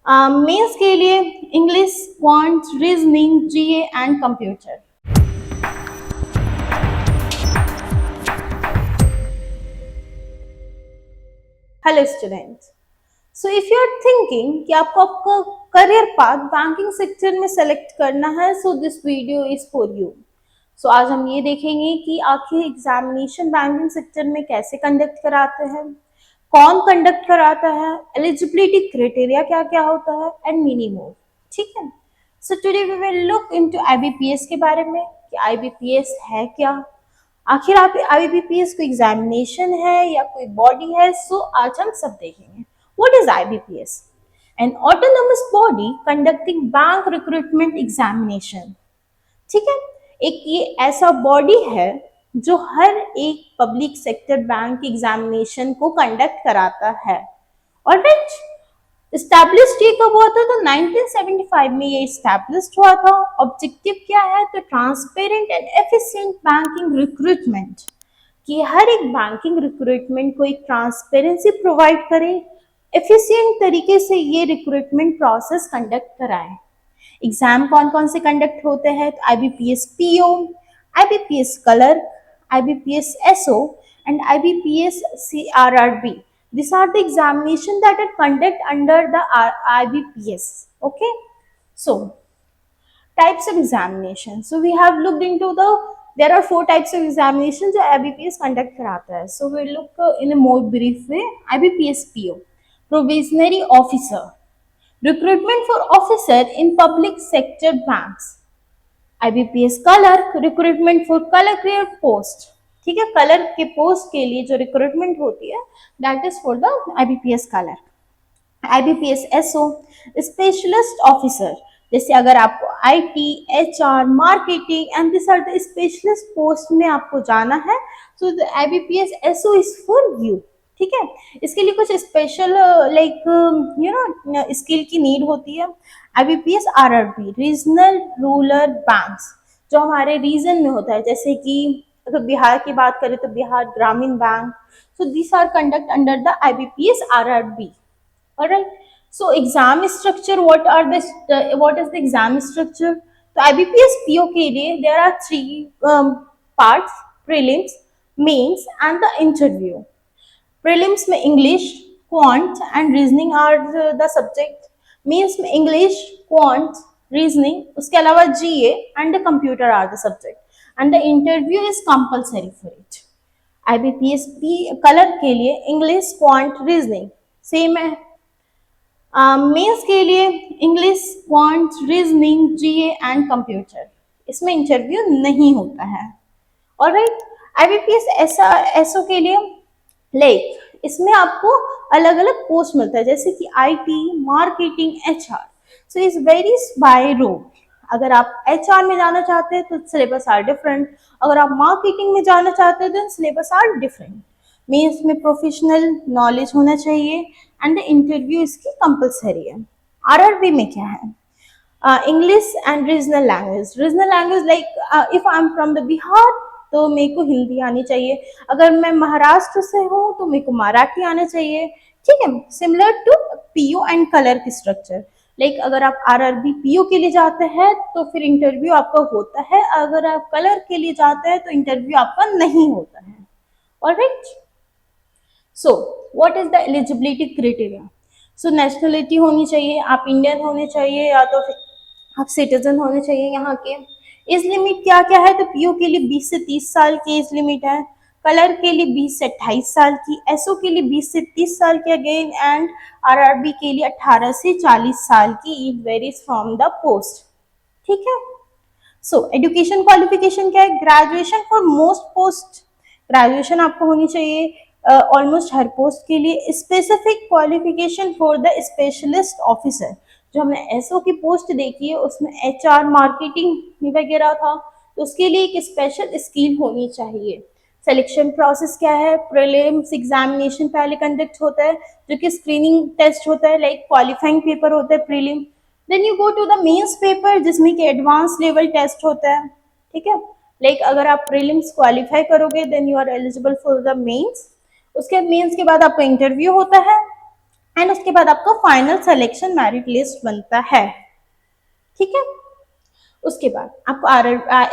Mains के लिए English, quant, reasoning, GA and computer. Hello students, so if you are thinking कि आपको आपका करियर पाथ बैंकिंग सेक्टर में सेलेक्ट करना है, so this video is for you. So आज हम ये देखेंगे कि आखिर एग्जामिनेशन बैंकिंग सेक्टर में कैसे कंडक्ट कराते हैं, कौन कंडक्ट कराता है, एलिजिबिलिटी क्राइटेरिया क्या क्या होता है एंड मेनी मोर। ठीक है, so today we will look into IBPS के बारे में कि आईबीपीएस है क्या, आखिर आप आईबीपीएस कोई एग्जामिनेशन है या कोई बॉडी है। सो आज हम सब देखेंगे what is IBPS, N autonomous body conducting bank recruitment examination. ठीक है, एक ये ऐसा बॉडी है जो हर एक पब्लिक सेक्टर बैंक एग्जामिनेशन को कंडक्ट कराता है। और एस्टैब्लिश्ड ये कब हुआ था? तो 1975 में ये एस्टैब्लिश्ड हुआ था। ऑब्जेक्टिव क्या है? तो transparent and efficient banking recruitment, कि हर एक बैंकिंग रिक्रूटमेंट को एक ट्रांसपेरेंसी प्रोवाइड करे, एफिशिएंट तरीके से ये रिक्रूटमेंट प्रोसेस कंडक्ट कराए। एग्जाम कौन कौन से कंडक्ट होते हैं? तो IBPS PO, IBPS clerk, IBPS SO and IBPS CRRB. These are the examination that are conducted under the IBPS. Okay, so types of examination. So we have looked into there are 4 types of examinations जो IBPS conduct कराता है. So we look in a more brief way. IBPS PO, probationary officer, recruitment for officer in public sector banks. IBPS clerk, recruitment for clerk post. ठीक है, colour के post के लिए जो recruitment होती है that is for the IBPS clerk. IBPS SO, specialist officer, जैसे अगर आपको IT, HR, marketing and this are the specialist post में आपको जाना है, so the IBPS SO is for you. ठीक है, इसके लिए कुछ स्पेशल लाइक स्किल की नीड होती है। IBPS RRB, regional rural banks, जो हमारे रीजन में होता है, जैसे कि अगर बिहार की बात करें तो Bihar Gramin bank, so this are conduct under the IBPS RRB. Alright, so exam structure, what is the exam structure? तो आईबीपीएस पीओ के लिए there are 3 parts, prelims, mains and the interview. Prelims में English, quant and reasoning are the subject. Mains में English, quant, reasoning, उसके अलावा GA and the computer are the subject and the interview is compulsory for it. IBPS clerk के लिए English, quant, reasoning same है। Mains के लिए English, quant, reasoning, GA and computer, इसमें interview नहीं होता है। ऑलराइट, आईबीपीएस एसओ के लिए लाइक इसमें आपको अलग अलग पोस्ट मिलता है, जैसे कि IT, marketing, HR. So is varies by role. अगर आप एचआर में जाना चाहते हैं तो सिलेबस आर डिफरेंट, अगर आप मार्केटिंग में जाना चाहते हैं तो सिलेबस आर डिफरेंट। मीन्स में प्रोफेशनल नॉलेज होना चाहिए एंड द इंटरव्यू इसकी कंपलसरी है। आरआरबी में क्या है? English and regional language. Regional language like if I am from the Bihar तो मेरे को हिंदी आनी चाहिए, अगर मैं महाराष्ट्र से हूँ तो मेरे को मराठी आना चाहिए। ठीक है, similar to PO and clerk की स्ट्रक्चर। लाइक अगर आप आरआरबी पीओ के लिए जाते हैं तो फिर इंटरव्यू आपका होता है, अगर आप कलर के लिए जाते हैं तो इंटरव्यू आपका नहीं होता है। Alright, so what is the eligibility criteria? So nationality होनी चाहिए, आप इंडियन होने चाहिए या तो फिर आप सिटीजन होने चाहिए यहाँ के। एज लिमिट क्या क्या है? तो पीओ के लिए 20 से 30 साल की एज लिमिट है, कलर के लिए 20 से 28 साल की, एसओ के लिए 20 से 30 साल की अगेन, एंड आरआरबी के लिए 18 से 40 साल की। It varies from the post. ठीक है, सो एजुकेशन क्वालिफिकेशन क्या है? Graduation for most post, graduation आपको होनी चाहिए ऑलमोस्ट हर पोस्ट के लिए। Specific qualification for the specialist officer, जो हमने एसओ की पोस्ट देखी है उसमें एचआर, मार्केटिंग वगैरह था, तो उसके लिए एक स्पेशल स्किल होनी चाहिए। सिलेक्शन प्रोसेस क्या है? प्रीलिम्स एग्जामिनेशन पहले कंडक्ट होता है, जो कि स्क्रीनिंग टेस्ट होता है, लाइक क्वालिफाइंग पेपर होता है prelim. Then you go to the mains paper, जिसमें कि एडवांस लेवल टेस्ट होता है। ठीक है, लाइक अगर आप प्रीलिम्स क्वालिफाई करोगे then you are eligible for the mains. उसके मेंस के बाद आपका इंटरव्यू होता है एंड उसके बाद आपका फाइनल सिलेक्शन मेरिट लिस्ट बनता है, ठीक है। उसके बाद आपको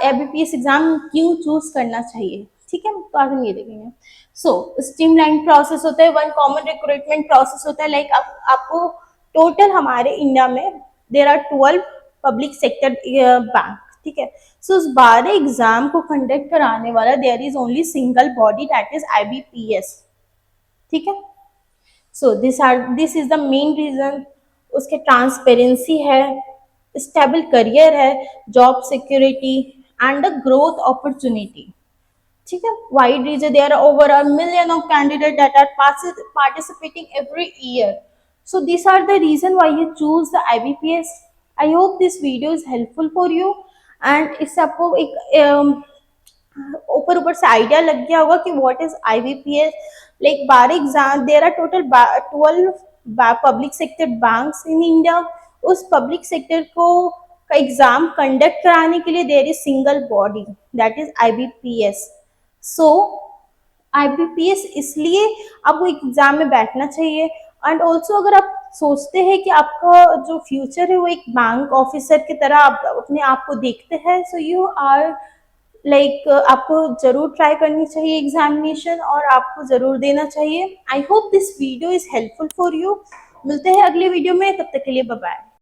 ABPS एग्जाम क्यों चूज करना चाहिए, ठीक है, तो आज हम ये देखेंगे। सो स्ट्रीमलाइन प्रोसेस होता है, वन कॉमन रिक्रूटमेंट प्रोसेस होता है, लाइक आपको टोटल हमारे इंडिया में there are 12 public sector bank, ठीक है। सो उस 12 एग्जाम को कंडक्ट कराने वाला there is only single body, that is IBPS, ठीक है। So this is the main reason. उसके ट्रांसपेरेंसी है, स्टेबल करियर है, job security and the growth opportunity, ठीक है। Wide reason, there are over a million of candidate that are participating every year. So these are the reason why you choose the IBPS. I hope this video is helpful for you and इससे आपको एक ऊपर ऊपर से idea लग गया होगा कि what is IBPS। Like 12 exam, there are total 12 public sector banks in India. उस पब्लिक सेक्टर को का एग्जाम कंडक्ट कराने के लिए there is single body, that is IBPS। सो IBPS इसलिए आपको एग्जाम में बैठना चाहिए। एंड ऑल्सो अगर आप सोचते हैं कि आपका जो फ्यूचर है वो एक बैंक ऑफिसर की तरह आप अपने आप को देखते हैं, सो यू आर लाइक आपको जरूर ट्राई करनी चाहिए एग्जामिनेशन और आपको जरूर देना चाहिए। I hope this video is helpful for you. मिलते हैं अगले वीडियो में, तब तक के लिए बाय बाय।